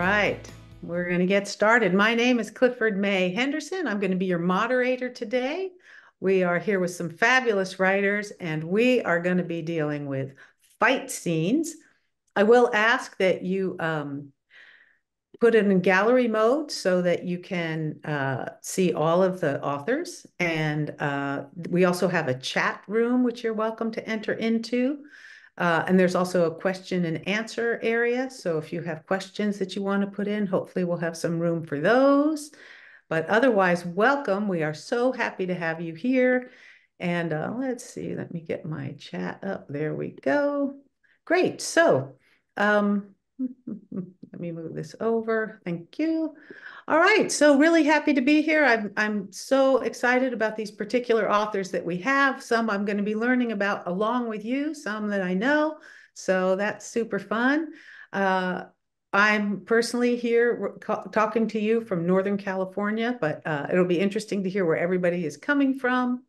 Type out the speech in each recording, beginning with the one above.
right, we're going to get started. My name is Clifford Mae Henderson. I'm going to be your moderator today. We are here with some fabulous writers, and we are going to be dealing with fight scenes. I will ask that you put it in gallery mode so that you can see all of the authors. And we also have a chat room, which you're welcome to enter into. And there's also a question and answer area. So if you have questions that you want to put in, hopefully we'll have some room for those. But otherwise, welcome. We are so happy to have you here. And let's see, let me get my chat up. There we go. Great. So let me move this over. Thank you. All right, so really happy to be here. I'm so excited about these particular authors that we have. Some I'm going to be learning about along with you, some that I know. So that's super fun. I'm personally here talking to you from Northern California, but it'll be interesting to hear where everybody is coming from.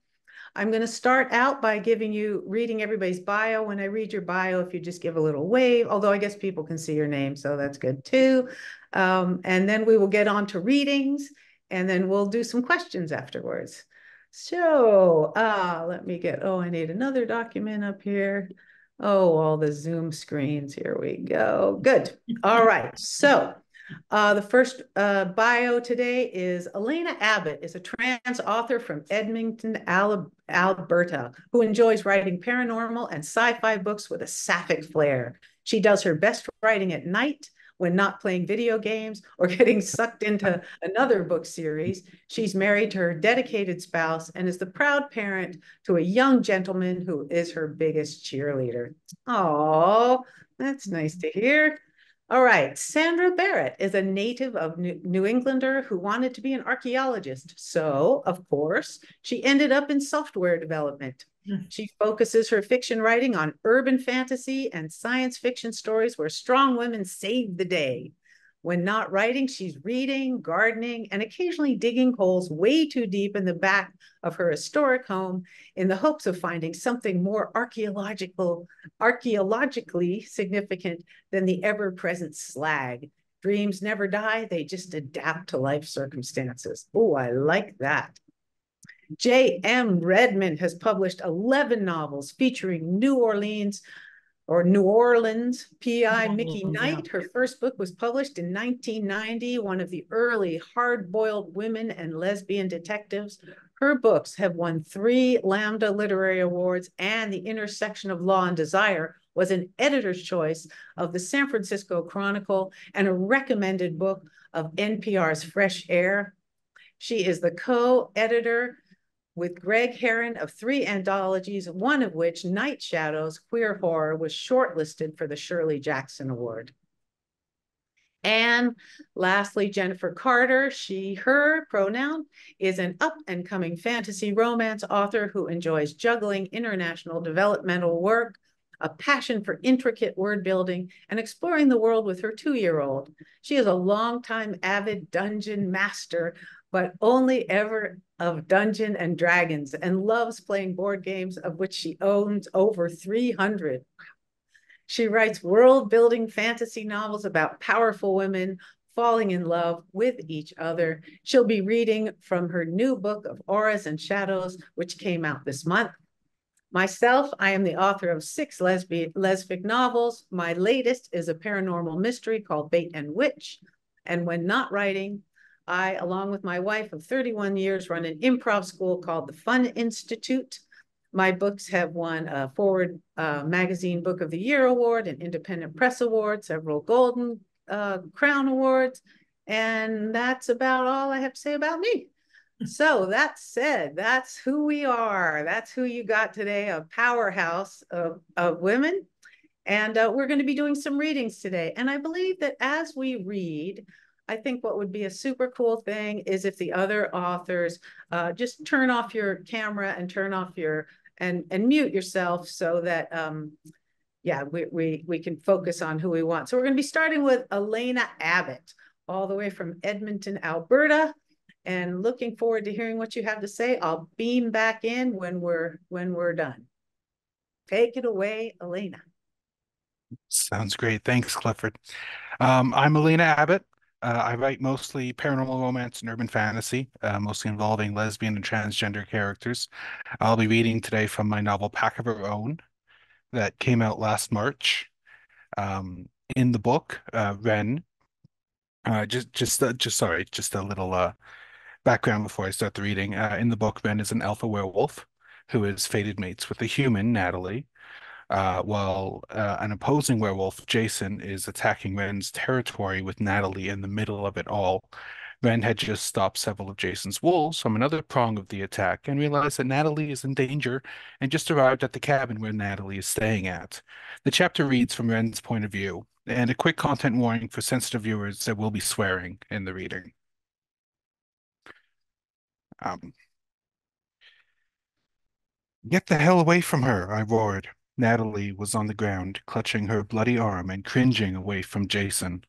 I'm going to start out by reading everybody's bio. When I read your bio, if you just give a little wave, although I guess people can see your name, so that's good too. And then we will get on to readings, and then we'll do some questions afterwards. So let me I need another document up here. Oh, all the Zoom screens. Here we go. Good. All right. So the first bio today is Elena Abbott, is a trans author from Edmonton, Alberta, who enjoys writing paranormal and sci-fi books with a sapphic flair. She does her best writing at night when not playing video games or getting sucked into another book series. She's married to her dedicated spouse and is the proud parent to a young gentleman who is her biggest cheerleader. Oh, that's nice to hear. All right, Sandra Barret is a native of New Englander who wanted to be an archaeologist. So, of course, she ended up in software development. She focuses her fiction writing on urban fantasy and science fiction stories where strong women save the day. When not writing, she's reading, gardening, and occasionally digging holes way too deep in the back of her historic home in the hopes of finding something more archaeologically significant than the ever-present slag. Dreams never die, they just adapt to life circumstances. Oh, I like that. J.M. Redmann has published 11 novels featuring New Orleans PI Mickey Knight. Her first book was published in 1990, one of the early hard-boiled women and lesbian detectives. Her books have won 3 Lambda Literary Awards, and The Intersection of Law and Desire was an editor's choice of the San Francisco Chronicle and a recommended book of NPR's Fresh Air. She is the co-editor with Greg Herron of 3 anthologies, one of which, Night Shadows, Queer Horror, was shortlisted for the Shirley Jackson Award. And lastly, Jennifer Karter, she, her pronoun, is an up-and-coming fantasy romance author who enjoys juggling international developmental work, a passion for intricate word building, and exploring the world with her 2-year-old. She is a longtime avid dungeon master, but only ever of Dungeons and Dragons, and loves playing board games, of which she owns over 300. She writes world-building fantasy novels about powerful women falling in love with each other. She'll be reading from her new book of Auras and Shadows, which came out this month. Myself, I am the author of 6 lesbic novels. My latest is a paranormal mystery called Bait and Witch. And when not writing, I, along with my wife of 31 years, run an improv school called the Fun Institute. My books have won a Forward Magazine Book of the Year Award, an Independent Press Award, several Golden Crown Awards, and that's about all I have to say about me. So that said, that's who we are. That's who you got today, a powerhouse of women. And we're going to be doing some readings today. And I believe that as we read, I think what would be a super cool thing is if the other authors just turn off your camera and turn off your and mute yourself so that yeah, we can focus on who we want. So we're going to be starting with Elena Abbott, all the way from Edmonton, Alberta, and looking forward to hearing what you have to say. I'll beam back in when we're done. Take it away, Elena. Sounds great. Thanks, Clifford. I'm Elena Abbott. I write mostly paranormal romance and urban fantasy, mostly involving lesbian and transgender characters. I'll be reading today from my novel Pack of Our Own that came out last March. In the book, Ren, just a little background before I start the reading. In the book, Ren is an alpha werewolf who is fated mates with a human, Natalie. While an opposing werewolf, Jason, is attacking Ren's territory with Natalie in the middle of it all. Ren had just stopped several of Jason's wolves from another prong of the attack and realized that Natalie is in danger and just arrived at the cabin where Natalie is staying at. The chapter reads from Ren's point of view, and a quick content warning for sensitive viewers: there will be swearing in the reading. Um, Get the hell away from her, I roared. Natalie was on the ground, clutching her bloody arm and cringing away from Jason.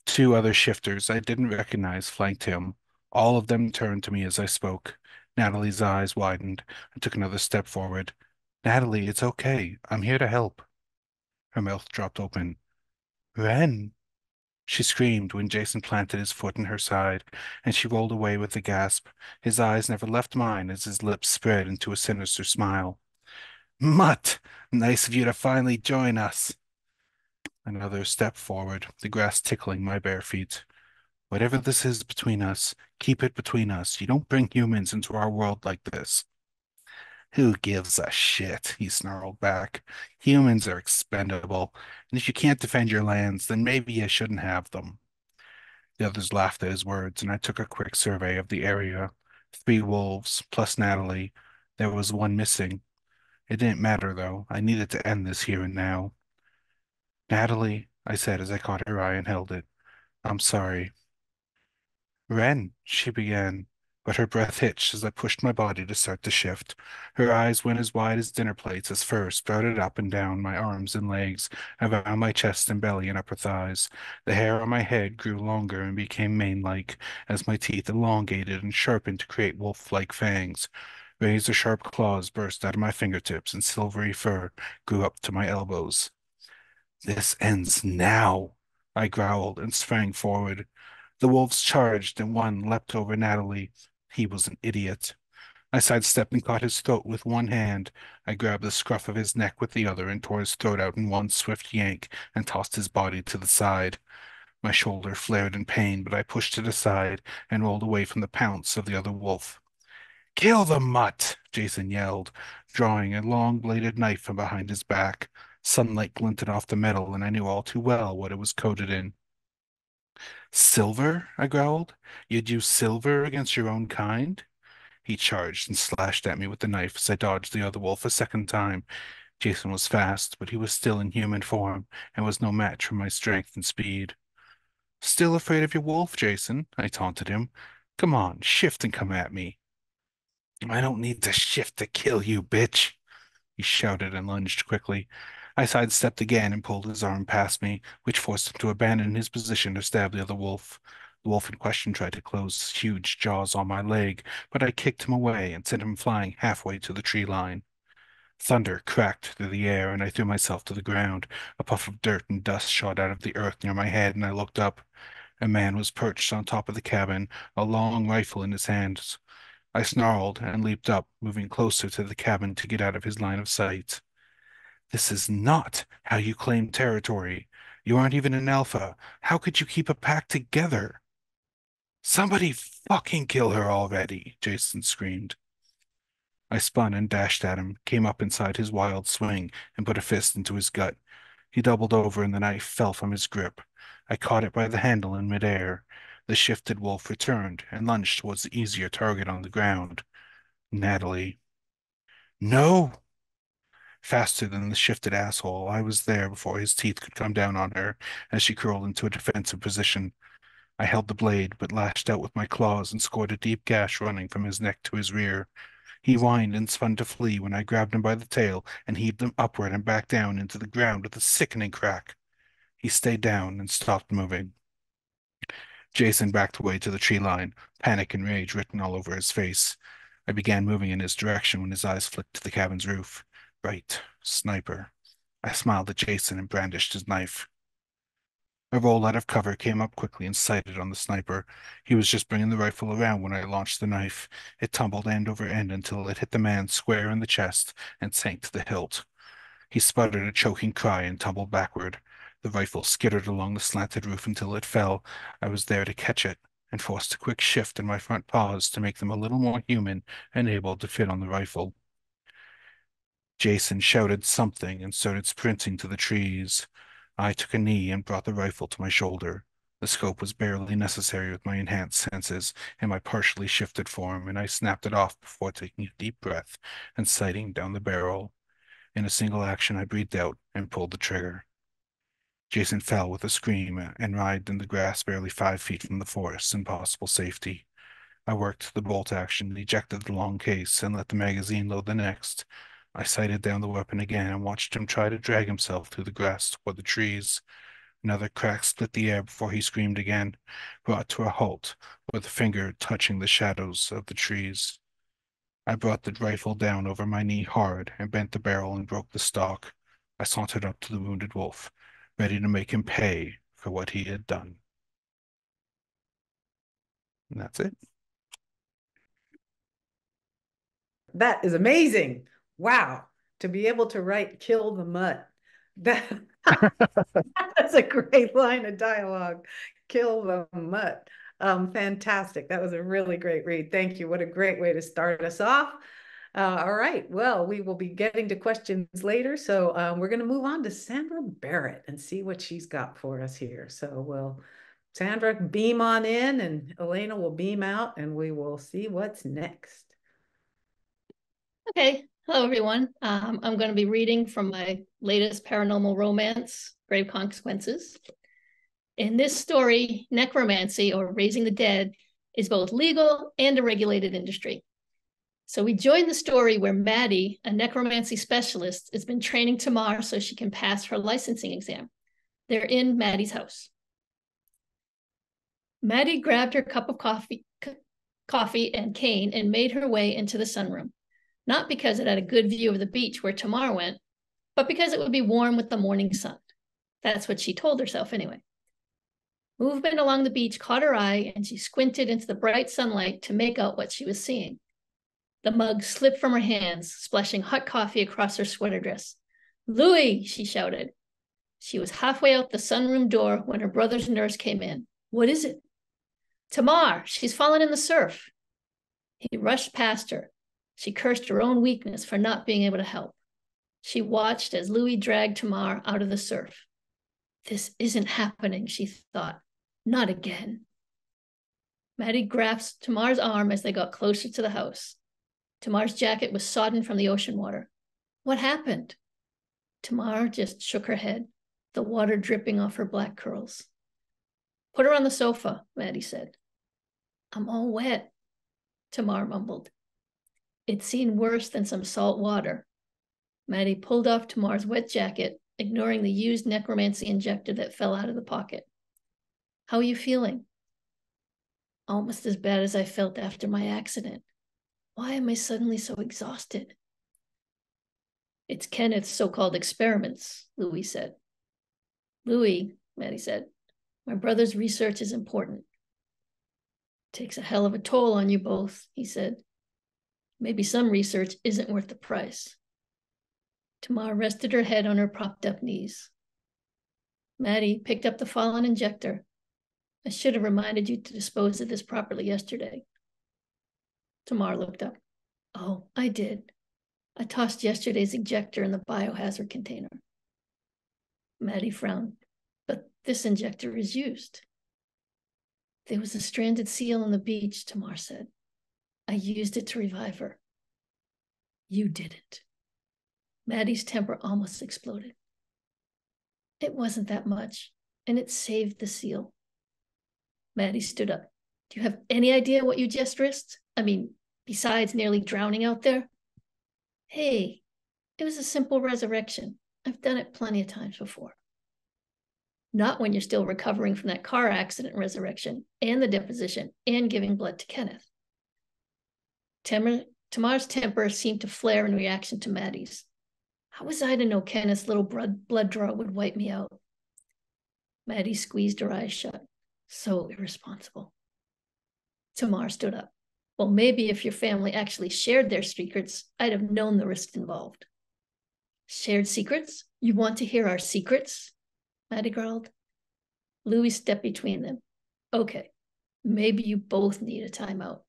Two other shifters I didn't recognize flanked him. All of them turned to me as I spoke. Natalie's eyes widened and took another step forward. Natalie, it's okay. I'm here to help. Her mouth dropped open. Ren, she screamed when Jason planted his foot in her side, and she rolled away with a gasp. His eyes never left mine as his lips spread into a sinister smile. Mutt, nice of you to finally join us. Another step forward, the grass tickling my bare feet. Whatever this is between us, keep it between us. You don't bring humans into our world like this. Who gives a shit? He snarled back. Humans are expendable, and if you can't defend your lands, then maybe you shouldn't have them. The others laughed at his words, and I took a quick survey of the area. Three wolves, plus Natalie. There was one missing. It didn't matter, though. I needed to end this here and now. Natalie, I said as I caught her eye and held it. I'm sorry. Ren, she began, but her breath hitched as I pushed my body to start the shift. Her eyes went as wide as dinner plates as fur sprouted up and down my arms and legs, around my chest and belly and upper thighs. The hair on my head grew longer and became mane-like as my teeth elongated and sharpened to create wolf-like fangs. Razor-sharp claws burst out of my fingertips and silvery fur grew up to my elbows. This ends now, I growled and sprang forward. The wolves charged, and one leapt over Natalie. He was an idiot. I sidestepped and caught his throat with one hand. I grabbed the scruff of his neck with the other and tore his throat out in one swift yank and tossed his body to the side. My shoulder flared in pain, but I pushed it aside and rolled away from the pounce of the other wolf. Kill the mutt, Jason yelled, drawing a long-bladed knife from behind his back. Sunlight glinted off the metal, and I knew all too well what it was coated in. Silver? I growled. You'd use silver against your own kind? He charged and slashed at me with the knife as I dodged the other wolf a second time. Jason was fast, but he was still in human form and was no match for my strength and speed. Still afraid of your wolf, Jason? I taunted him. Come on, shift and come at me. I don't need to shift to kill you, bitch, he shouted and lunged quickly. I sidestepped again and pulled his arm past me, which forced him to abandon his position to stab the other wolf. The wolf in question tried to close his huge jaws on my leg, but I kicked him away and sent him flying halfway to the tree line. Thunder cracked through the air, and I threw myself to the ground. A puff of dirt and dust shot out of the earth near my head, and I looked up. A man was perched on top of the cabin, a long rifle in his hands. I snarled and leaped up, moving closer to the cabin to get out of his line of sight. This is not how you claim territory. You aren't even an alpha. How could you keep a pack together? Somebody fucking kill her already, Jason screamed. I spun and dashed at him, came up inside his wild swing, and put a fist into his gut. He doubled over and the knife fell from his grip. I caught it by the handle in midair. The shifted wolf returned and lunged towards the easier target on the ground. Natalie. No! Faster than the shifted asshole, I was there before his teeth could come down on her as she curled into a defensive position. I held the blade, but lashed out with my claws and scored a deep gash running from his neck to his rear. He whined and spun to flee when I grabbed him by the tail and heaved him upward and back down into the ground with a sickening crack. He stayed down and stopped moving. Jason backed away to the tree line, panic and rage written all over his face. I began moving in his direction when his eyes flicked to the cabin's roof. Right, sniper. I smiled at Jason and brandished his knife. I rolled out of cover, came up quickly, and sighted on the sniper. He was just bringing the rifle around when I launched the knife. It tumbled end over end until it hit the man square in the chest and sank to the hilt. He sputtered a choking cry and tumbled backward. The rifle skittered along the slanted roof until it fell. I was there to catch it and forced a quick shift in my front paws to make them a little more human and able to fit on the rifle. Jason shouted something and started sprinting to the trees. I took a knee and brought the rifle to my shoulder. The scope was barely necessary with my enhanced senses and my partially shifted form, and I snapped it off before taking a deep breath and sighting down the barrel. In a single action, I breathed out and pulled the trigger. Jason fell with a scream and writhed in the grass barely 5 feet from the forest in possible safety. I worked the bolt action, ejected the long case, and let the magazine load the next. I sighted down the weapon again and watched him try to drag himself through the grass toward the trees. Another crack split the air before he screamed again, brought to a halt, with a finger touching the shadows of the trees. I brought the rifle down over my knee hard and bent the barrel and broke the stock. I sauntered up to the wounded wolf, ready to make him pay for what he had done. And that's it. That is amazing. Wow. To be able to write kill the mutt. That, that's a great line of dialogue. Kill the mutt. Fantastic. That was a really great read. Thank you. What a great way to start us off. All right. Well, we will be getting to questions later. So we're going to move on to Sandra Barret and see what she's got for us here. So we'll, Sandra, beam on in and Elena will beam out and we will see what's next. Okay, hello everyone. I'm going to be reading from my latest paranormal romance, Grave Consequences. In this story, necromancy, or raising the dead, is both legal and a regulated industry. So we join the story where Maddie, a necromancy specialist, has been training Tamar so she can pass her licensing exam. They're in Maddie's house. Maddie grabbed her cup of coffee and cane and made her way into the sunroom. Not because it had a good view of the beach where Tamar went, but because it would be warm with the morning sun. That's what she told herself anyway. Movement along the beach caught her eye, and she squinted into the bright sunlight to make out what she was seeing. The mug slipped from her hands, splashing hot coffee across her sweater dress. "Louis!" she shouted. She was halfway out the sunroom door when her brother's nurse came in. "What is it?" "Tamar, she's fallen in the surf." He rushed past her. She cursed her own weakness for not being able to help. She watched as Louis dragged Tamar out of the surf. This isn't happening, she thought. Not again. Maddie grasped Tamar's arm as they got closer to the house. Tamar's jacket was sodden from the ocean water. What happened? Tamar just shook her head, the water dripping off her black curls. Put her on the sofa, Maddie said. I'm all wet, Tamar mumbled. It'd seen worse than some salt water. Maddie pulled off Tamar's wet jacket, ignoring the used necromancy injector that fell out of the pocket. How are you feeling? Almost as bad as I felt after my accident. Why am I suddenly so exhausted? It's Kenneth's so-called experiments, Louis said. Louis, Maddie said, my brother's research is important. Takes a hell of a toll on you both, he said. Maybe some research isn't worth the price. Tamar rested her head on her propped-up knees. Maddie picked up the fallen injector. I should have reminded you to dispose of this properly yesterday. Tamar looked up. Oh, I did. I tossed yesterday's injector in the biohazard container. Maddie frowned. But this injector is used. There was a stranded seal on the beach, Tamar said. I used it to revive her. You didn't. Maddie's temper almost exploded. It wasn't that much, and it saved the seal. Maddie stood up. Do you have any idea what you just risked? I mean, besides nearly drowning out there? Hey, it was a simple resurrection. I've done it plenty of times before. Not when you're still recovering from that car accident resurrection and the deposition and giving blood to Kenneth. Tamar's temper seemed to flare in reaction to Maddie's. How was I to know Kenneth's little blood draw would wipe me out? Maddie squeezed her eyes shut. So irresponsible. Tamar stood up. Well, maybe if your family actually shared their secrets, I'd have known the risks involved. Shared secrets? You want to hear our secrets? Maddie growled. Louis stepped between them. Okay, maybe you both need a timeout.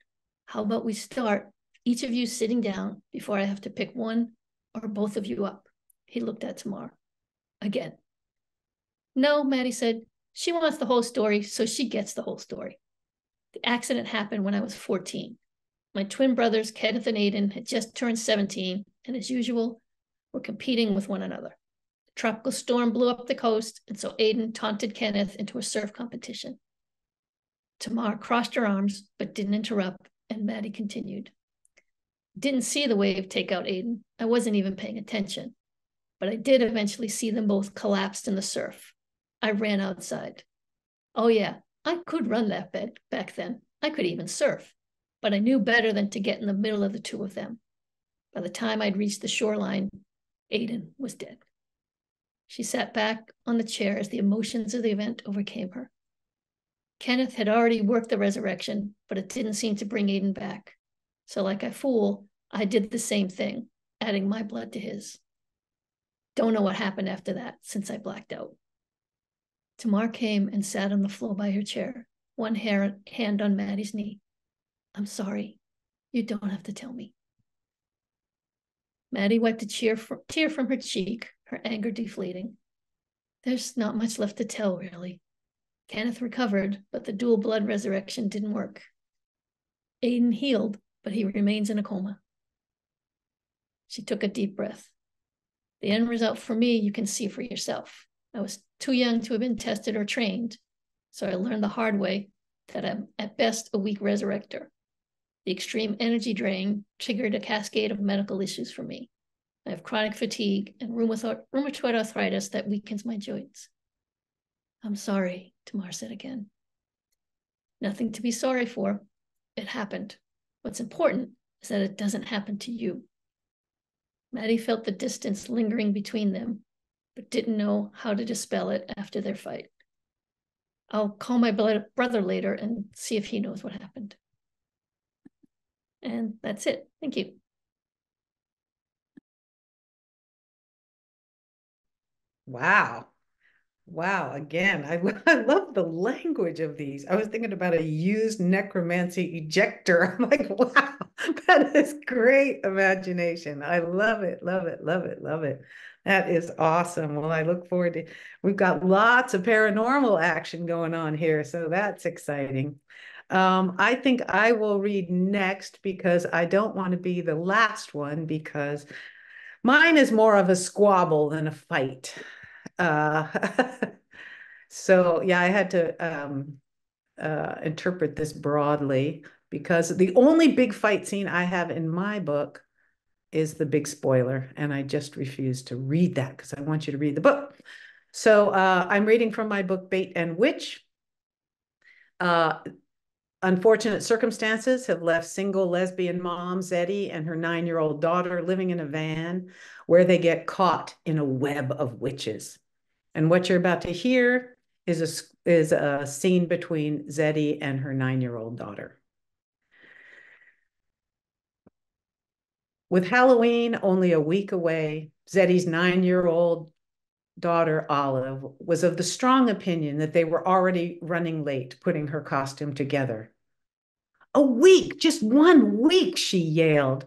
How about we start, each of you sitting down before I have to pick one or both of you up? He looked at Tamar. Again. No, Maddie said. She wants the whole story, so she gets the whole story. The accident happened when I was 14. My twin brothers, Kenneth and Aiden, had just turned 17, and as usual, were competing with one another. The tropical storm blew up the coast, and so Aiden taunted Kenneth into a surf competition. Tamar crossed her arms, but didn't interrupt, and Maddie continued. Didn't see the wave take out Aiden. I wasn't even paying attention. But I did eventually see them both collapsed in the surf. I ran outside. Oh yeah, I could run that back then. I could even surf. But I knew better than to get in the middle of the two of them. By the time I'd reached the shoreline, Aiden was dead. She sat back on the chair as the emotions of the event overcame her. Kenneth had already worked the resurrection, but it didn't seem to bring Aiden back. So like a fool, I did the same thing, adding my blood to his. Don't know what happened after that, since I blacked out. Tamar came and sat on the floor by her chair, one hand on Maddie's knee. I'm sorry. You don't have to tell me. Maddie wiped a tear from her cheek, her anger deflating. There's not much left to tell, really. Kenneth recovered, but the dual blood resurrection didn't work. Aiden healed, but he remains in a coma. She took a deep breath. The end result for me, you can see for yourself. I was too young to have been tested or trained, so I learned the hard way that I'm at best a weak resurrector. The extreme energy drain triggered a cascade of medical issues for me. I have chronic fatigue and rheumatoid arthritis that weakens my joints. I'm sorry, Tamar said again. Nothing to be sorry for. It happened. What's important is that it doesn't happen to you. Maddie felt the distance lingering between them, but didn't know how to dispel it after their fight. I'll call my brother later and see if he knows what happened. And that's it. Thank you. Wow. Wow. Again, I love the language of these. I was thinking about a used necromancy ejector. I'm like, wow, that is great imagination. I love it, love it, love it, love it. That is awesome. Well, I look forward to, we've got lots of paranormal action going on here, so that's exciting. I think I will read next because I don't want to be the last one because mine is more of a squabble than a fight. Uh, so yeah, I had to interpret this broadly because the only big fight scene I have in my book is the big spoiler, and I just refuse to read that because I want you to read the book. So I'm reading from my book, Bait and Witch. Unfortunate circumstances have left single lesbian mom Zeddy and her 9-year-old daughter living in a van where they get caught in a web of witches. And what you're about to hear is a scene between Zeddy and her 9-year-old daughter. With Halloween only a week away, Zeddy's 9-year-old daughter, Olive, was of the strong opinion that they were already running late putting her costume together. A week, just 1 week, she yelled.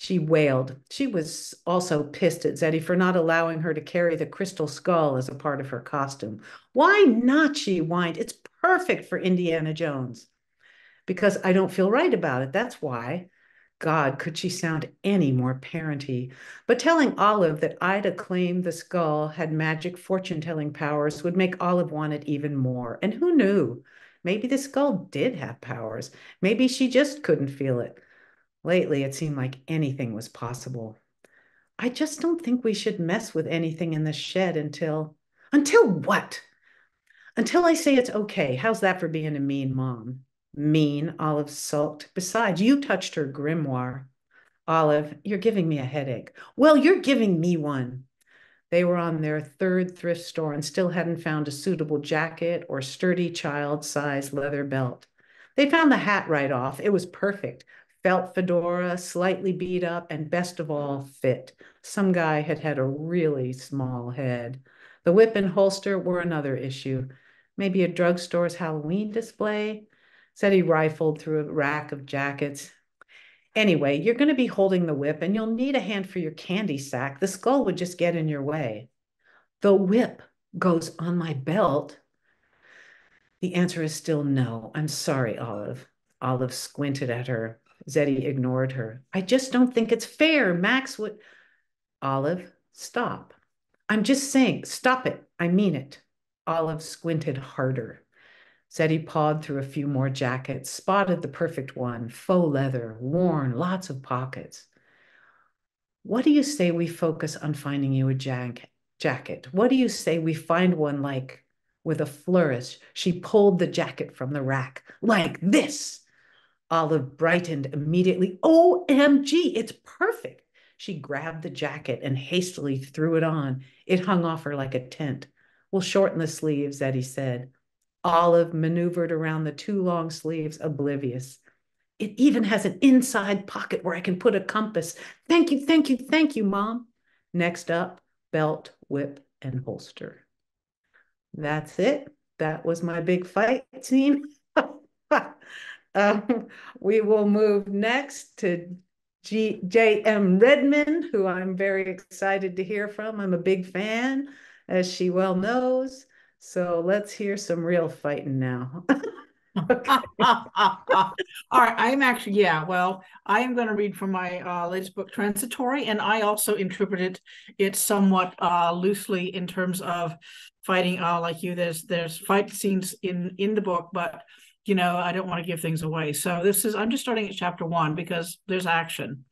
She wailed. She was also pissed at Zeddy for not allowing her to carry the crystal skull as a part of her costume. Why not, she whined. It's perfect for Indiana Jones. Because I don't feel right about it, that's why. God, could she sound any more parenty? But telling Olive that Ida claimed the skull had magic fortune-telling powers would make Olive want it even more. And who knew? Maybe the skull did have powers. Maybe she just couldn't feel it. Lately, it seemed like anything was possible. I just don't think we should mess with anything in the shed until what? Until I say it's okay. How's that for being a mean mom? Mean, Olive sulked. Besides, you touched her grimoire. Olive, you're giving me a headache. Well, you're giving me one. They were on their third thrift store and still hadn't found a suitable jacket or sturdy child-sized leather belt. They found the hat right off. It was perfect. Felt fedora, slightly beat up, and best of all, fit. Some guy had had a really small head. The whip and holster were another issue. Maybe a drugstore's Halloween display? Said he rifled through a rack of jackets. Anyway, you're going to be holding the whip and you'll need a hand for your candy sack. The skull would just get in your way. The whip goes on my belt. The answer is still no. I'm sorry, Olive. Olive squinted at her. Zeddy ignored her. I just don't think it's fair. Max would. Olive, stop. I'm just saying, stop it. I mean it. Olive squinted harder. Zeddy pawed through a few more jackets, spotted the perfect one, faux leather, worn, lots of pockets. What do you say we focus on finding you a jacket? What do you say we find one like, with a flourish, she pulled the jacket from the rack, like this? Olive brightened immediately. OMG, it's perfect. She grabbed the jacket and hastily threw it on. It hung off her like a tent. We'll shorten the sleeves, Zeddy said. Olive maneuvered around the two long sleeves, oblivious. It even has an inside pocket where I can put a compass. Thank you, thank you, thank you, Mom. Next up, belt, whip, and holster. That's it. That was my big fight scene. We will move next to J.M. Redmann, who I'm very excited to hear from. I'm a big fan, as she well knows. So let's hear some real fighting now. Okay. All right, I'm actually, yeah, well, I am going to read from my latest book, Transitory, and I also interpreted it somewhat loosely in terms of fighting like you. There's fight scenes in the book, but you know, I don't want to give things away. So I'm just starting at chapter 1 because there's action.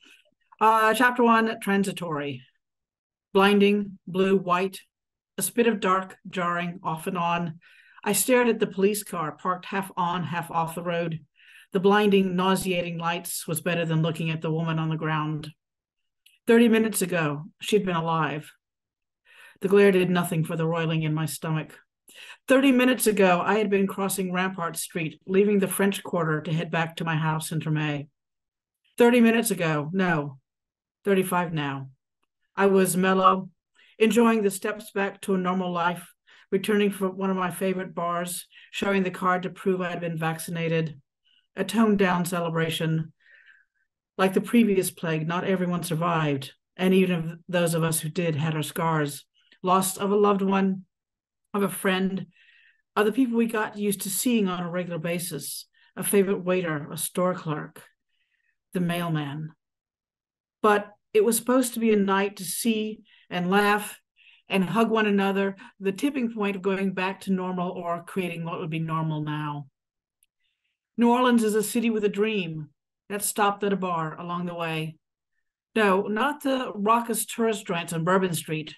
Chapter 1, Transitory. Blinding, blue, white, a spit of dark, jarring, off and on. I stared at the police car parked half on, half off the road. The blinding, nauseating lights was better than looking at the woman on the ground. 30 minutes ago, she'd been alive. The glare did nothing for the roiling in my stomach. 30 minutes ago, I had been crossing Rampart Street, leaving the French Quarter to head back to my house in Tremay. 30 minutes ago, no, 35 now. I was mellow, enjoying the steps back to a normal life, returning from one of my favorite bars, showing the card to prove I had been vaccinated. A toned-down celebration. Like the previous plague, not everyone survived, and even those of us who did had our scars. Loss of a loved one, of a friend, of the people we got used to seeing on a regular basis, a favorite waiter, a store clerk, the mailman. But it was supposed to be a night to see and laugh and hug one another, the tipping point of going back to normal or creating what would be normal now. New Orleans is a city with a dream that stopped at a bar along the way. No, not the raucous tourist joints on Bourbon Street,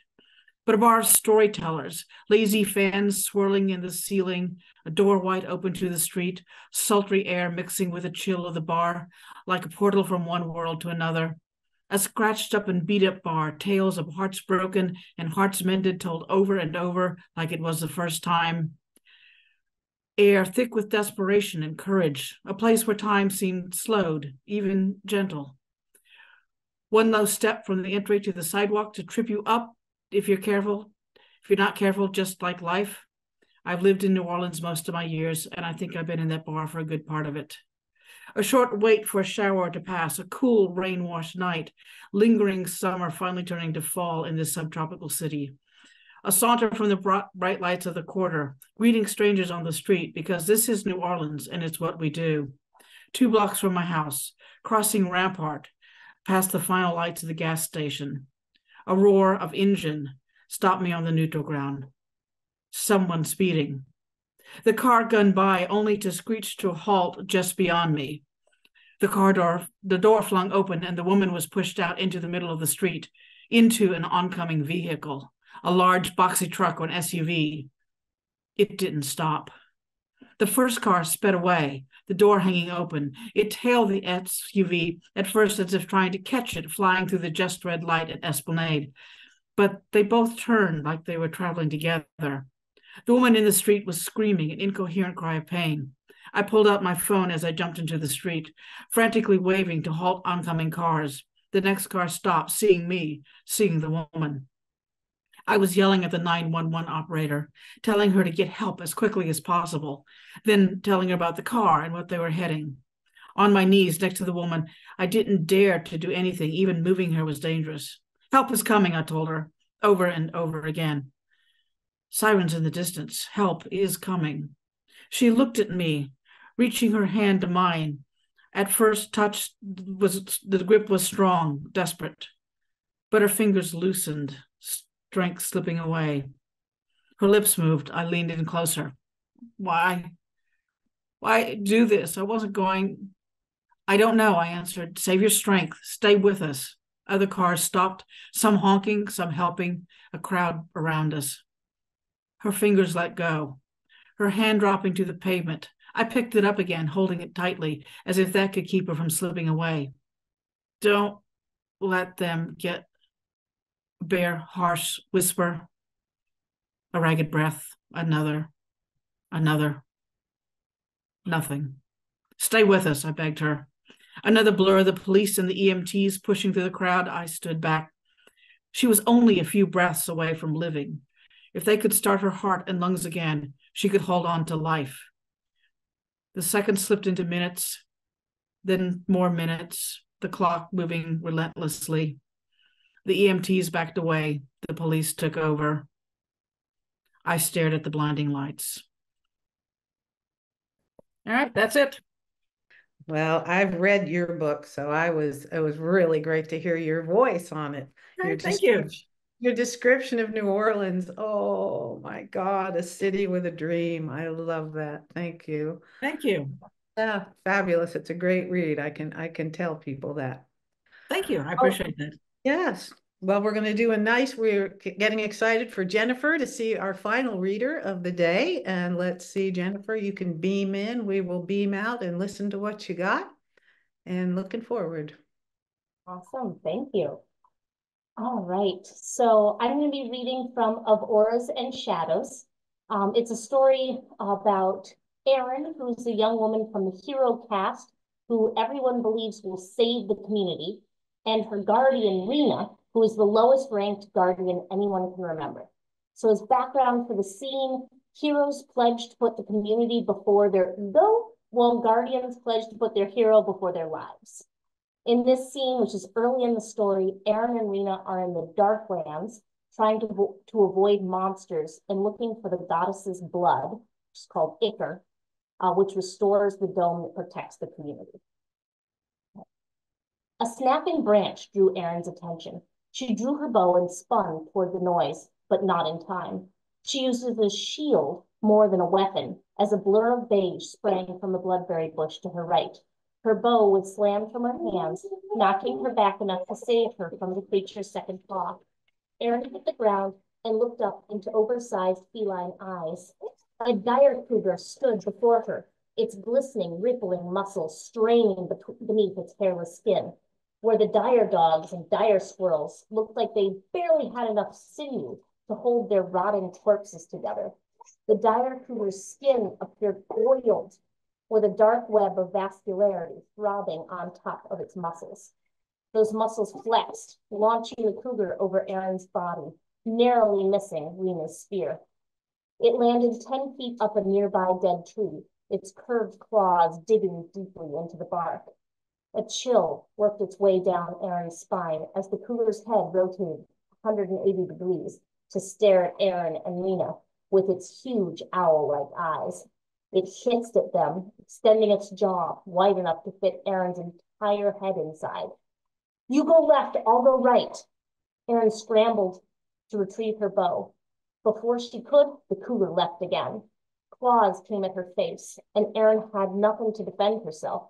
but a bar of storytellers, lazy fans swirling in the ceiling, a door wide open to the street, sultry air mixing with the chill of the bar, like a portal from one world to another. A scratched up and beat up bar, tales of hearts broken and hearts mended told over and over like it was the first time. Air thick with desperation and courage, a place where time seemed slowed, even gentle. One low step from the entry to the sidewalk to trip you up if you're careful. If you're not careful, just like life. I've lived in New Orleans most of my years, and I think I've been in that bar for a good part of it. A short wait for a shower to pass, a cool rain-washed night, lingering summer finally turning to fall in this subtropical city. A saunter from the bright lights of the quarter, greeting strangers on the street because this is New Orleans and it's what we do. 2 blocks from my house, crossing Rampart, past the final lights of the gas station. A roar of engine stopped me on the neutral ground. Someone speeding. The car gunned by only to screech to a halt just beyond me. The door flung open and the woman was pushed out into the middle of the street, into an oncoming vehicle, a large boxy truck or an SUV. It didn't stop. The first car sped away, the door hanging open. It tailed the SUV, at first as if trying to catch it, flying through the just red light at Esplanade. but they both turned like they were traveling together. The woman in the street was screaming an incoherent cry of pain. I pulled out my phone as I jumped into the street, frantically waving to halt oncoming cars. The next car stopped, seeing me, seeing the woman. I was yelling at the 911 operator, telling her to get help as quickly as possible, then telling her about the car and what they were heading. On my knees next to the woman, I didn't dare to do anything. Even moving her was dangerous. Help is coming, I told her, over and over again. Sirens in the distance. Help is coming. She looked at me, reaching her hand to mine. At first, the grip was strong, desperate, but her fingers loosened, strength slipping away. Her lips moved. I leaned in closer. Why do this? I wasn't going. I don't know, I answered. Save your strength. Stay with us. Other cars stopped, some honking, some helping, a crowd around us. Her fingers let go, her hand dropping to the pavement. I picked it up again, holding it tightly, as if that could keep her from slipping away. Don't let them get a bare, harsh whisper, a ragged breath, another, nothing. Stay with us, I begged her. Another blur, the police and the EMTs pushing through the crowd. I stood back. She was only a few breaths away from living. If they could start her heart and lungs again, she could hold on to life. The seconds slipped into minutes, then more minutes, the clock moving relentlessly. The EMTs backed away. The police took over. I stared at the blinding lights. All right, that's it. Well, I've read your book, so it was really great to hear your voice on it. Thank you. Your description of New Orleans. Oh my God, a city with a dream. I love that. Thank you. Thank you. Yeah, fabulous. It's a great read. I can tell people that. Thank you. I appreciate that. Yes. Well, we're going to do we're getting excited for Jennifer to see our final reader of the day. And let's see, Jennifer, you can beam in. We will beam out and listen to what you got. And looking forward. Awesome. Thank you. All right. So I'm going to be reading from Of Auras and Shadows. It's a story about Erin, who's a young woman from the hero cast who everyone believes will save the community, and her guardian, Rena, who is the lowest ranked guardian anyone can remember. So as background for the scene, heroes pledge to put the community before their ego, while guardians pledge to put their hero before their lives. In this scene, which is early in the story, Erin and Rena are in the Darklands, trying to avoid monsters and looking for the goddess's blood, which is called Ichor, which restores the dome that protects the community. A snapping branch drew Erin's attention. She drew her bow and spun toward the noise, but not in time. She used it as a shield more than a weapon, as a blur of beige sprang from the bloodberry bush to her right. Her bow was slammed from her hands, knocking her back enough to save her from the creature's second claw. Erin hit the ground and looked up into oversized feline eyes. A dire cougar stood before her, its glistening, rippling muscles straining beneath its hairless skin, where the dire dogs and dire squirrels looked like they barely had enough sinew to hold their rotting corpses together. The dire cougar's skin appeared oiled, with a dark web of vascularity throbbing on top of its muscles. Those muscles flexed, launching the cougar over Erin's body, narrowly missing Rena's spear. It landed 10 feet up a nearby dead tree, its curved claws digging deeply into the bark. A chill worked its way down Erin's spine as the cougar's head rotated 180 degrees to stare at Erin and Rena with its huge owl-like eyes. It hissed at them, extending its jaw wide enough to fit Erin's entire head inside. You go left, I'll go right. Erin scrambled to retrieve her bow. Before she could, the cougar leapt again. Claws came at her face, and Erin had nothing to defend herself.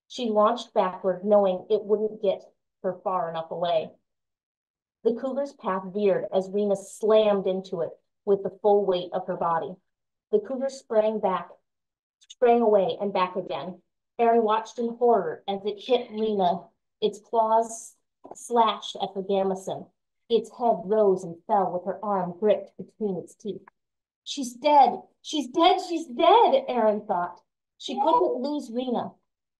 She launched backward, knowing it wouldn't get her far enough away. The cougar's path veered as Rena slammed into it with the full weight of her body. The cougar sprang away and back again. Erin watched in horror as it hit Rena. Its claws slashed at her gamison. Its head rose and fell with her arm gripped between its teeth. She's dead. She's dead. She's dead, Erin thought. She couldn't lose Rena.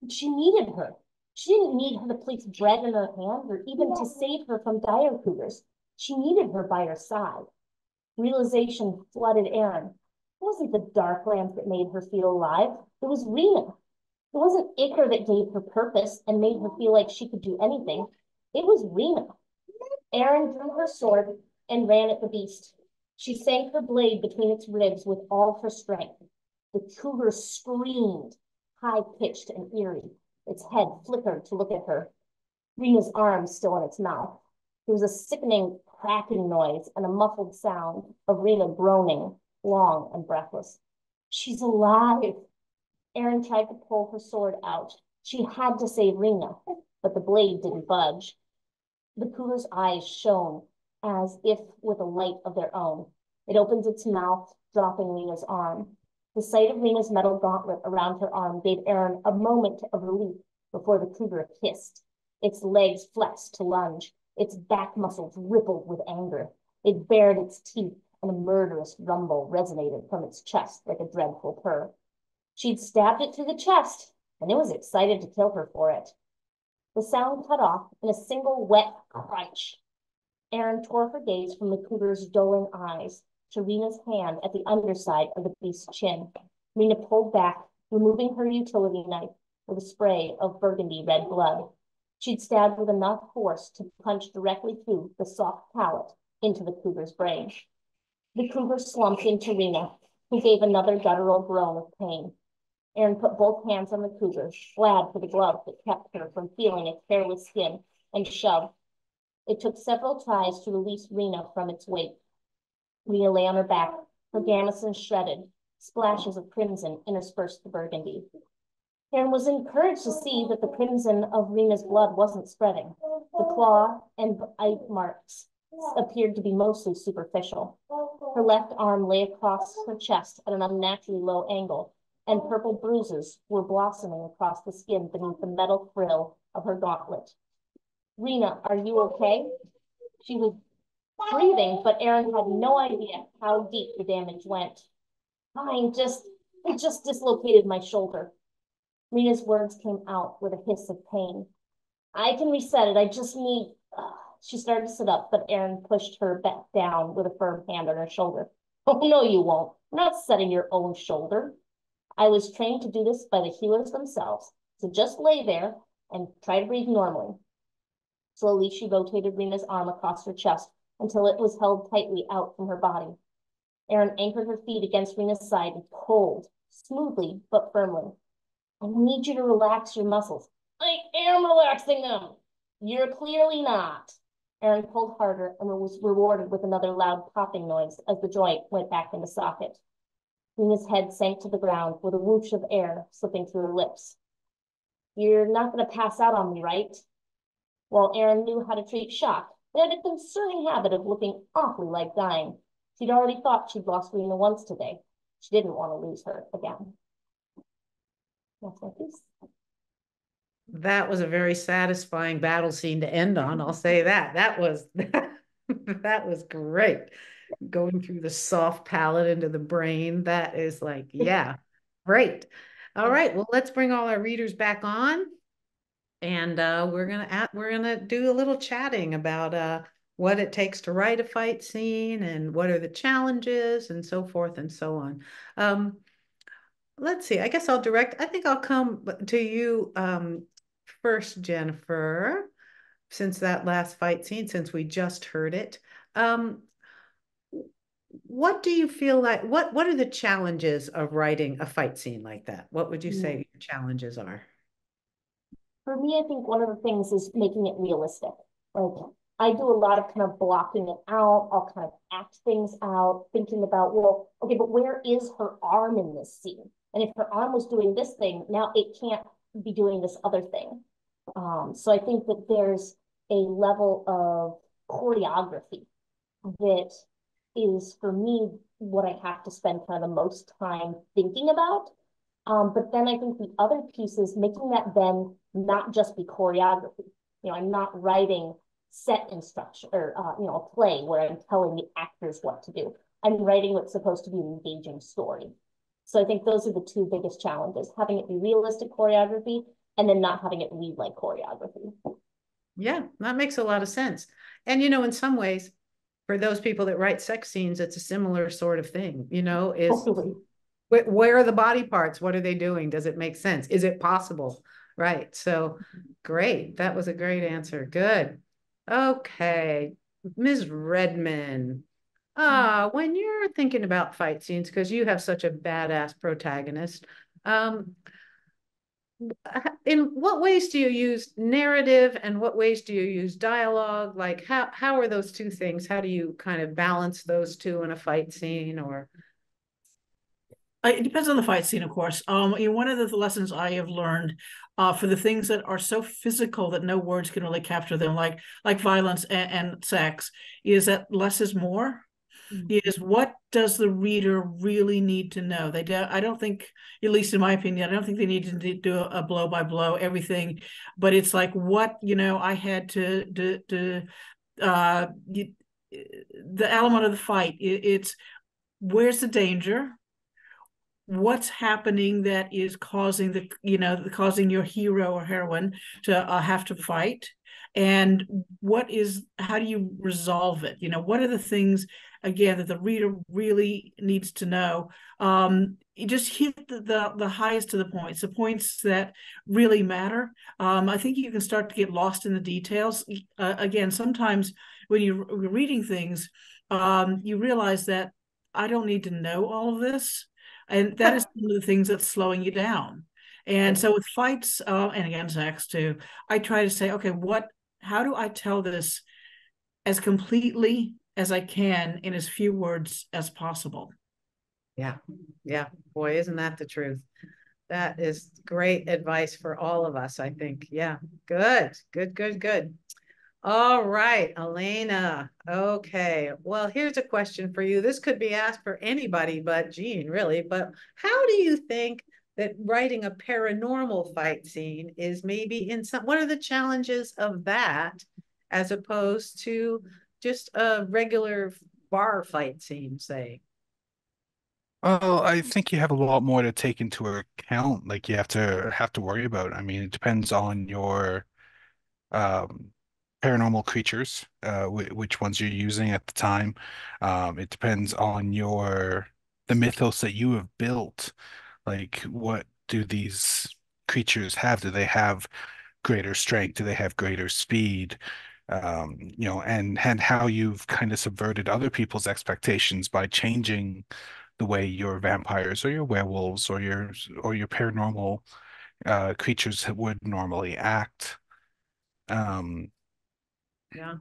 She needed her. She didn't need her to place bread in her hand or even to save her from dire cougars. She needed her by her side. Realization flooded Erin. It wasn't the Darklands that made her feel alive. It was Rena. It wasn't Iker that gave her purpose and made her feel like she could do anything. It was Rena. Erin drew her sword and ran at the beast. She sank her blade between its ribs with all her strength. The cougar screamed, high-pitched and eerie. Its head flickered to look at her. Rena's arm still in its mouth. There was a sickening cracking noise and a muffled sound of Rena groaning, long and breathless. She's alive. Erin tried to pull her sword out. She had to save Rena, but the blade didn't budge. The cougar's eyes shone as if with a light of their own. It opened its mouth, dropping Rena's arm. The sight of Rena's metal gauntlet around her arm gave Erin a moment of relief before the cougar hissed. Its legs flexed to lunge. Its back muscles rippled with anger. It bared its teeth, and a murderous rumble resonated from its chest like a dreadful purr. She'd stabbed it through the chest, and it was excited to kill her for it. The sound cut off in a single wet crunch. Erin tore her gaze from the cougar's dulling eyes to Rena's hand at the underside of the beast's chin. Rena pulled back, removing her utility knife with a spray of burgundy red blood. She'd stabbed with enough force to punch directly through the soft palate into the cougar's brain. The cougar slumped into Rena, who gave another guttural groan of pain. Erin put both hands on the cougar, glad for the glove that kept her from feeling its hairless skin, and shoved. It took several tries to release Rena from its weight. Rena lay on her back, her gamison shredded. Splashes of crimson interspersed the burgundy. Erin was encouraged to see that the crimson of Rena's blood wasn't spreading. The claw and bite marks appeared to be mostly superficial. Her left arm lay across her chest at an unnaturally low angle, and purple bruises were blossoming across the skin beneath the metal frill of her gauntlet. Rena, are you okay? She was breathing, but Erin had no idea how deep the damage went. Fine, it just dislocated my shoulder. Rena's words came out with a hiss of pain. I can reset it, I just need... She started to sit up, but Erin pushed her back down with a firm hand on her shoulder. Oh, no, you won't. You're not setting your own shoulder. I was trained to do this by the healers themselves. So just lay there and try to breathe normally. Slowly, she rotated Rena's arm across her chest until it was held tightly out from her body. Erin anchored her feet against Rena's side and pulled, smoothly but firmly. I need you to relax your muscles. I am relaxing them. You're clearly not. Erin pulled harder and was rewarded with another loud popping noise as the joint went back into socket. Rena's head sank to the ground with a whoosh of air slipping through her lips. You're not going to pass out on me, right? While Erin knew how to treat shock, they had a concerning habit of looking awfully like dying. She'd already thought she'd lost Rena once today. She didn't want to lose her again. That's my piece. That was a very satisfying battle scene to end on. I'll say that. That was that was great. Going through the soft palate into the brain. That is like, yeah, great. All right. Well, let's bring all our readers back on. And we're gonna do a little chatting about what it takes to write a fight scene and what are the challenges and so forth and so on. Let's see. I guess I think I'll come to you first, Jennifer, since that last fight scene, since we just heard it. What do you feel like? What are the challenges of writing a fight scene like that? What would you say your challenges are? For me, I think one of the things is making it realistic. Like, I do a lot of kind of blocking it out. I'll kind of act things out, thinking about, well, okay, but where is her arm in this scene? And if her arm was doing this thing, now it can't be doing this other thing. So I think that there's a level of choreography that is, for me, what I have to spend kind of the most time thinking about. But then I think the other piece is making that then not just be choreography. You know, I'm not writing set instruction or, a play where I'm telling the actors what to do. I'm writing what's supposed to be an engaging story. So I think those are the two biggest challenges, having it be realistic choreography and then not having it read like choreography. Yeah, that makes a lot of sense. And, in some ways, for those people that write sex scenes, it's a similar sort of thing, is Totally. where are the body parts? What are they doing? Does it make sense? Is it possible? Right. So great. That was a great answer. Good. Okay. Ms. Redmann. When you're thinking about fight scenes, because you have such a badass protagonist, in what ways do you use narrative and what ways do you use dialogue? Like how are those two things? How do you kind of balance those two in a fight scene? Or it depends on the fight scene, of course. One of the lessons I have learned for the things that are so physical that no words can really capture them, like violence and sex, is that less is more. Is what does the reader really need to know? I don't think, at least in my opinion, I don't think they need to do a blow by blow everything, but it's like what I had to the element of the fight. It's where's the danger? What's happening that is causing causing your hero or heroine to have to fight, and how do you resolve it? What are the things again that the reader really needs to know? You just hit the highest of the points that really matter. I think you can start to get lost in the details. Again, sometimes when you're reading things, you realize that I don't need to know all of this. And that is one of the things that's slowing you down. And so with fights, and again, sex too, I try to say, okay, how do I tell this as completely as I can in as few words as possible? Yeah. Yeah. Boy, isn't that the truth? That is great advice for all of us, I think. Yeah. Good. All right, Elena. Okay. Well, here's a question for you. This could be asked for anybody but Jean, really. But how do you think that writing a paranormal fight scene is maybe what are the challenges of that as opposed to just a regular bar fight scene, say? Well, I think you have a lot more to take into account. Like you have to worry about. I mean, it depends on your um, paranormal creatures, which ones you're using at the time. It depends on the mythos that you have built. Like, what do these creatures have? Do they have greater strength? Do they have greater speed? And how you've kind of subverted other people's expectations by changing the way your vampires or your werewolves or your paranormal creatures would normally act. Um, Yeah,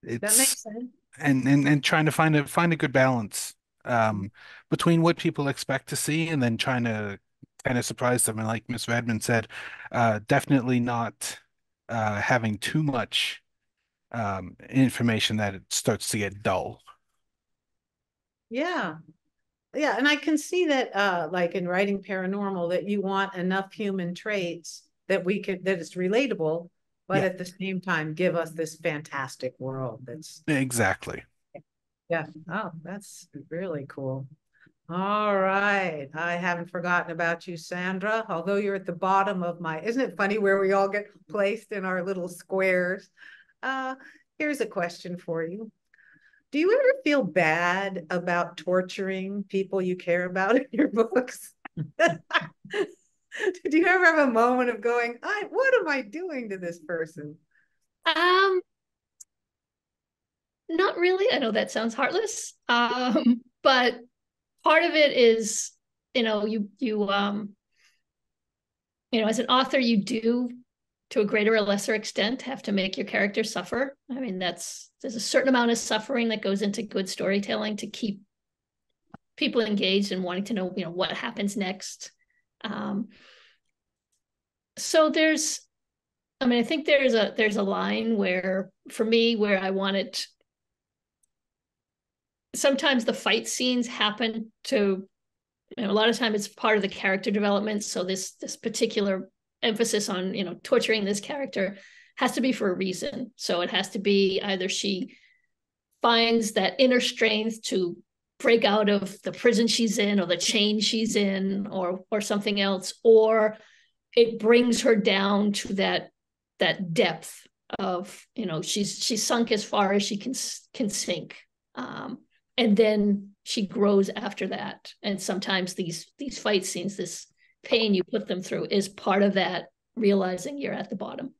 that it's makes sense. and trying to find a good balance between what people expect to see and then trying to kind of surprise them. And like Miss Redmond said, definitely not having too much information that it starts to get dull. Yeah. Yeah, and I can see that like in writing paranormal that you want enough human traits that it's relatable, but Yeah, at the same time give us this fantastic world that's exactly. yeah. Oh, that's really cool. All right. I haven't forgotten about you, Sandra, although you're at the bottom of isn't it funny where we all get placed in our little squares? Uh, Here's a question for you. Do you ever feel bad about torturing people you care about in your books? Do you ever have a moment of going, what am I doing to this person? Not really. I know that sounds heartless. But part of it is, as an author, you do to a greater or lesser extent have to make your character suffer. I mean, there's a certain amount of suffering that goes into good storytelling to keep people engaged and wanting to know, what happens next. So I think there's a line where, for me, where I want it. Sometimes the fight scenes happen to, a lot of time it's part of the character development. So this particular emphasis on, torturing this character has to be for a reason. So it has to be either she finds that inner strength to break out of the prison she's in or the chain she's in or something else, or it brings her down to that depth of, you know, she's sunk as far as she can sink, and then she grows after that. And sometimes these fight scenes, this pain you put them through, is part of that realizing you're at the bottom.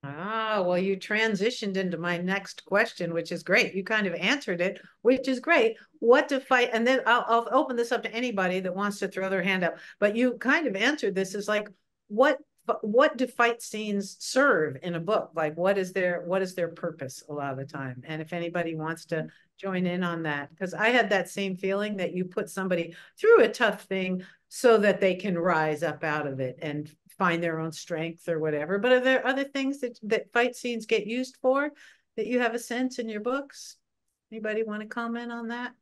Ah, well, you transitioned into my next question, which is great. You kind of answered it, which is great. What to fight, and then I'll open this up to anybody that wants to throw their hand up. But you kind of answered this, is like, what do fight scenes serve in a book? Like, what is their purpose a lot of the time? And if anybody wants to join in on that, because I had that same feeling that you put somebody through a tough thing so that they can rise up out of it and find their own strength or whatever. But are there other things that fight scenes get used for that you have a sense in your books? Anybody want to comment on that?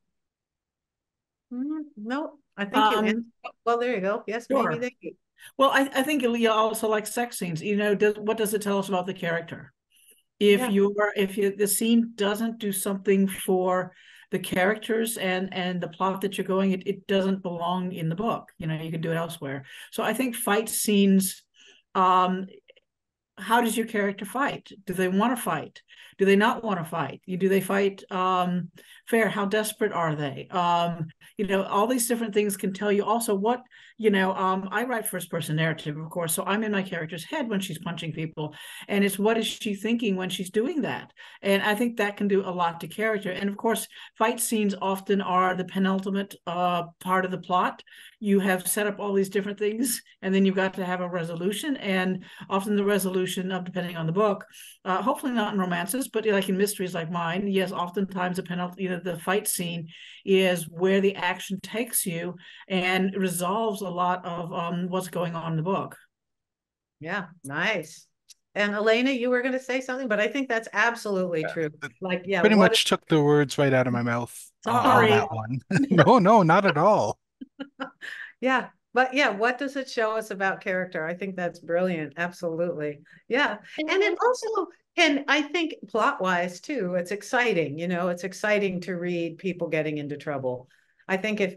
No, I think you. Well, there you go. Yes, sure. Maybe they do. Well, I think you also like sex scenes. You know, what does it tell us about the character? If the scene doesn't do something for the characters and the plot that you're going, it doesn't belong in the book. You know, you can do it elsewhere. So I think fight scenes, how does your character fight? Do they want to fight? Do they not want to fight? Do they fight fair? How desperate are they? You know, all these different things can tell you also what, you know, I write first person narrative, of course, so I'm in my character's head when she's punching people, and it's what is she thinking when she's doing that? And I think that can do a lot to character. And of course, fight scenes often are the penultimate part of the plot. You have set up all these different things, and then you've got to have a resolution, and often the resolution, depending on the book, hopefully not in romances, but like in mysteries like mine, yes, oftentimes the fight scene is where the action takes you and resolves a lot of what's going on in the book. Yeah, nice. And Elena, you were going to say something, but I think that's absolutely true. Like, yeah, pretty much took the words right out of my mouth. Sorry. On that one. No, not at all. Yeah, but yeah, what does it show us about character? I think that's brilliant. Absolutely. Yeah. And it also, and I think plot-wise too, it's exciting, you know, it's exciting to read people getting into trouble. I think if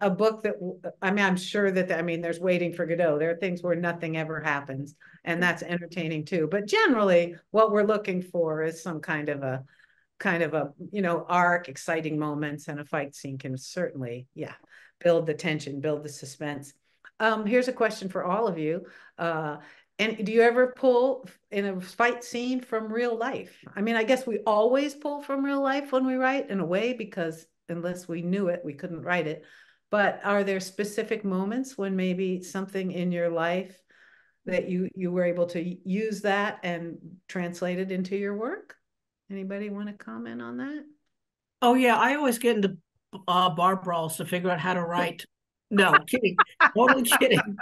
a book that, I mean, I'm sure that, there's Waiting for Godot. There are things where nothing ever happens, and that's entertaining too. But generally, what we're looking for is some kind of a, you know, arc, exciting moments, and a fight scene can certainly, yeah, build the tension, build the suspense. Here's a question for all of you. And do you ever pull in a fight scene from real life? I mean, I guess we always pull from real life when we write, in a way, because unless we knew it, we couldn't write it. But are there specific moments when maybe something in your life that you were able to use that and translate it into your work? Anybody want to comment on that? Oh yeah, I always get into bar brawls to figure out how to write. No, kidding. Totally kidding.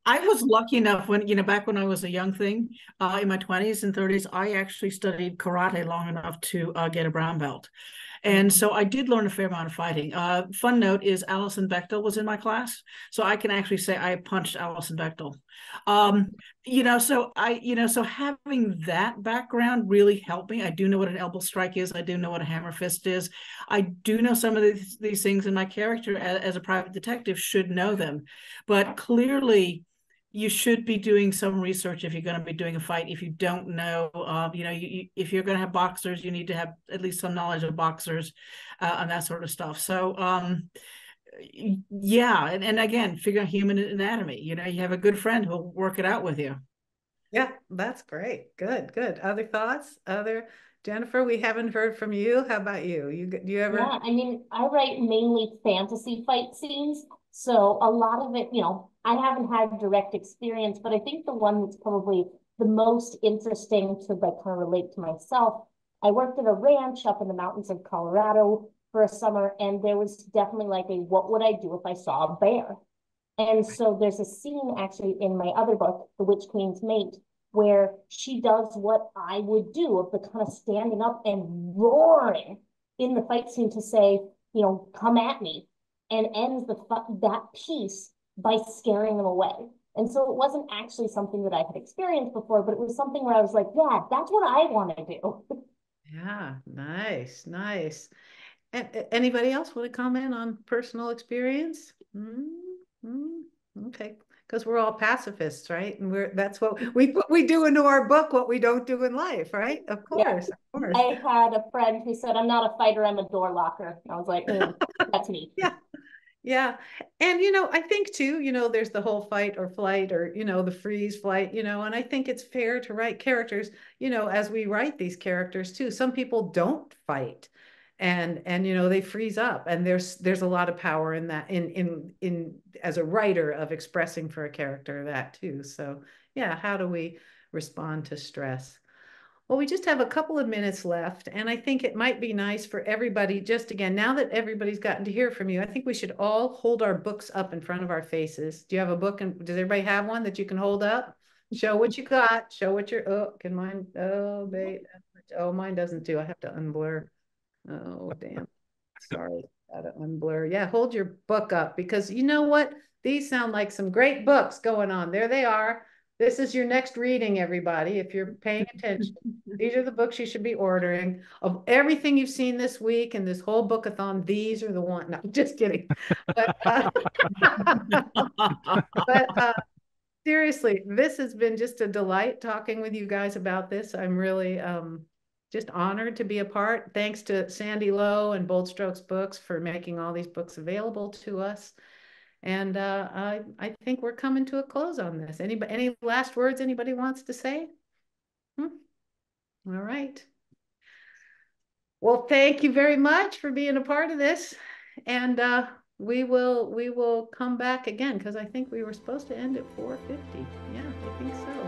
I was lucky enough when, you know, back when I was a young thing, in my 20s and 30s, I actually studied karate long enough to get a brown belt. And so I did learn a fair amount of fighting. Fun note is Alison Bechdel was in my class. So I can actually say I punched Alison Bechdel. So having that background really helped me. I do know what an elbow strike is. I do know what a hammer fist is. I do know some of these things, and my character as a private detective should know them. But clearly, you should be doing some research if you're going to be doing a fight. If you don't know, if you're going to have boxers, you need to have at least some knowledge of boxers and that sort of stuff. So, yeah. And again, figure out human anatomy. You know, you have a good friend who'll work it out with you. Yeah, that's great. Good. Other thoughts? Jennifer, we haven't heard from you. How about you? Do you ever? Yeah, I mean, I write mainly fantasy fight scenes. So a lot of it, you know, I haven't had direct experience, but I think the one that's probably the most interesting to like kind of relate to myself, I worked at a ranch up in the mountains of Colorado for a summer, and there was definitely like what would I do if I saw a bear? And so there's a scene actually in my other book, The Witch Queen's Mate, where she does what I would do of the kind of standing up and roaring in the fight scene to say, you know, come at me, and ends that piece by scaring them away. And so it wasn't actually something that I had experienced before, but it was something where I was like, yeah, that's what I want to do. Yeah, nice, nice. Anybody else want to comment on personal experience? Okay, because we're all pacifists, right? And that's what we do into our book, what we don't do in life, right? Of course, Yeah. of course. I had a friend who said, I'm not a fighter, I'm a door locker. And I was like, that's me. Yeah. Yeah. And, I think too, there's the whole fight or flight or, the freeze flight, and I think it's fair to write characters, as we write these characters too. Some people don't fight and they freeze up, and there's a lot of power in that in as a writer of expressing for a character that too. So yeah, how do we respond to stress? Well, we just have a couple of minutes left, and I think it might be nice for everybody, just again, now that everybody's gotten to hear from you, I think we should all hold our books up in front of our faces. Do you have a book, and does everybody have one that you can hold up? Show what you got, show what you're, can mine, mine doesn't do, I have to unblur. Oh, damn, sorry, gotta unblur. Yeah, hold your book up, because you know what? These sound like some great books going on. There they are. This is your next reading, everybody, if you're paying attention. These are the books you should be ordering. Of everything you've seen this week and this whole bookathon, these are the one. No, just kidding. But, seriously, this has been just a delight talking with you guys about this. I'm really just honored to be a part. Thanks to Sandy Lowe and Bold Strokes Books for making all these books available to us. And I think we're coming to a close on this. Any last words anybody wants to say? All right. Well, thank you very much for being a part of this. And we will come back again, because I think we were supposed to end at 4:50. Yeah, I think so.